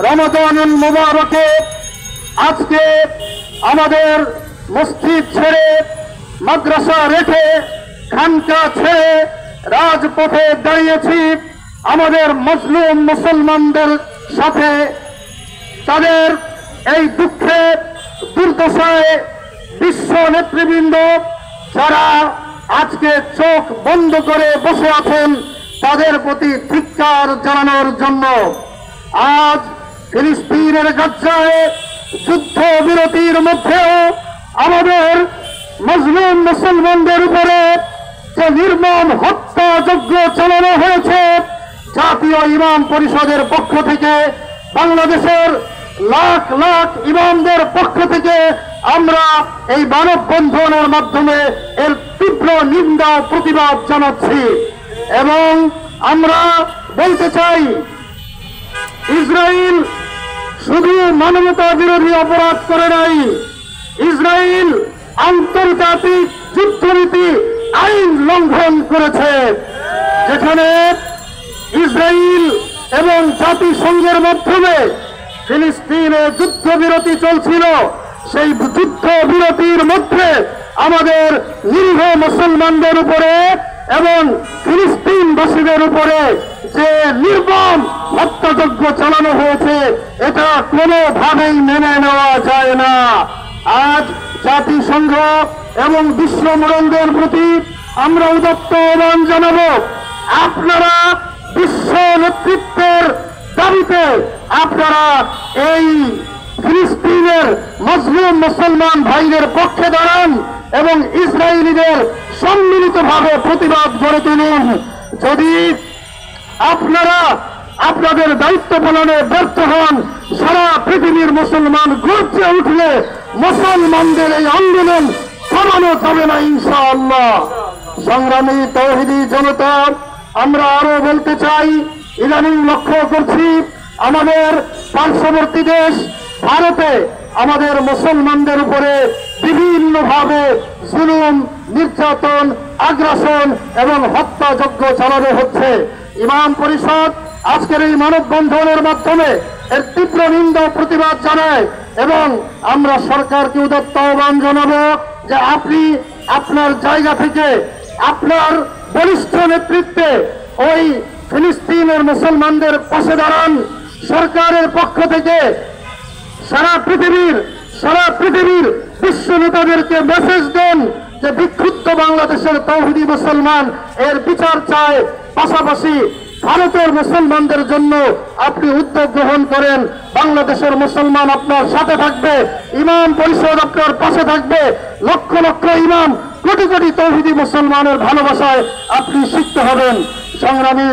রমাদানুল মুবারকে আজকে আমাদের মসজিদ ছেড়ে, মাদ্রাসা রেখে, খানকা ছেড়ে রাজপথে দাঁড়িয়েছি আমাদের মজলুম মুসলমানদের সাথে। তাদের এই দুঃখে দুর্দশায় বিশ্ব নেতৃবৃন্দ যারা আজকে চোখ বন্ধ করে বসে আছেন তাদের প্রতি ধিক্কার জানানোর জন্য আজ ফিলিস্তিনের গাজ্জায় যুদ্ধ বিরতির মধ্যেও আমাদের মজলুম মুসলমানদের উপরে যে নির্মম হত্যাযজ্ঞ চালানো হয়েছে, জাতীয় ইমাম পরিষদের পক্ষ থেকে, বাংলাদেশের লাখ লাখ ইমামদের পক্ষ থেকে আমরা এই মানববন্ধনের মাধ্যমে এর তীব্র নিন্দা প্রতিবাদ জানাচ্ছি। এবং আমরা বলতে চাই, ইসরায়েল শুধু মানবতা বিরোধী অপরাধ করে নাই, ইসরায়েল আন্তর্জাতিক যুদ্ধনীতি আইন লঙ্ঘন করেছে। যেখানে ইসরায়েল এবং জাতিসংঘের মাধ্যমে ফিলিস্তিনে যুদ্ধবিরতি চলছিল, সেই যুদ্ধবিরতির মধ্যে আমাদের নিরীহ মুসলমানদের উপরে এবং ফিলিস্তিনবাসীদের উপরে যে নির্মম হত্যাযজ্ঞ চালানো হয়েছে, এটা কোনোভাবেই মেনে নেওয়া যায় না। আজ জাতিসংঘ এবং বিশ্ব মুরব্বীদের প্রতি আমরা উদাত্ত আহ্বান জানাবো, আপনারা বিশ্ব নেতৃত্বের দাবিতে আপনারা এই ফিলিস্তিনের মজলুম মুসলমান ভাইদের পক্ষে দাঁড়ান এবং ইসরায়েলিদের সম্মিলিতভাবে প্রতিবাদ গড়ে তুলুন। যদি আপনারা আপনাদের দায়িত্ব পালনে ব্যর্থ হন, সারা পৃথিবীর মুসলমান গর্জে উঠলে মুসলমানদের এই আন্দোলন থামানো যাবে না ইনশাআল্লাহ। সংগ্রামী তৌহিদি জনতা, আমরা আরো বলতে চাই, ইদানিং লক্ষ্য করছি আমাদের পার্শ্ববর্তী দেশ ভারতে আমাদের মুসলমানদের উপরে বিভিন্নভাবে জুলুম, নির্যাতন, আগ্রাসন এবং হত্যাযজ্ঞ চালানো হচ্ছে। ইমাম পরিষদ আজকের এই মানববন্ধনের মাধ্যমে এর তীব্র নিন্দা প্রতিবাদ জানায় এবং আমরা সরকারকে উদাত্ত আহ্বান জানাবো যে আপনি আপনার জায়গা থেকে আপনার বলিষ্ঠ নেতৃত্বে ওই ফিলিস্তিনের মুসলমানদের পাশে দাঁড়ান। সরকারের পক্ষ থেকে সারা পৃথিবীর বিশ্ব নেতাদেরকে মেসেজ দেন যে বিক্ষুব্ধ বাংলাদেশের তৌহিদি মুসলমান এর বিচার চায়। পাশাপাশি ভারতের মুসলমানদের জন্য আপনি উদ্যোগ গ্রহণ করেন। বাংলাদেশের মুসলমান আপনার সাথে থাকবে, ইমাম পরিষদ আপনার পাশে থাকবে, লক্ষ লক্ষ ইমাম, কোটি কোটি তৌহিদি মুসলমানের ভালোবাসায় আপনি শিখতে হবেন। সংগ্রামী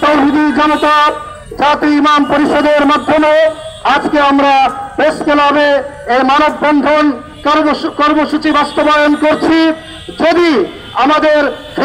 তৌহিদি জনতা, জাতীয় ইমাম পরিষদের মাধ্যমে আজকে আমরা প্রেস ক্লাবে এই মানববন্ধন কর্মসূচি বাস্তবায়ন করছি। যদি আমাদের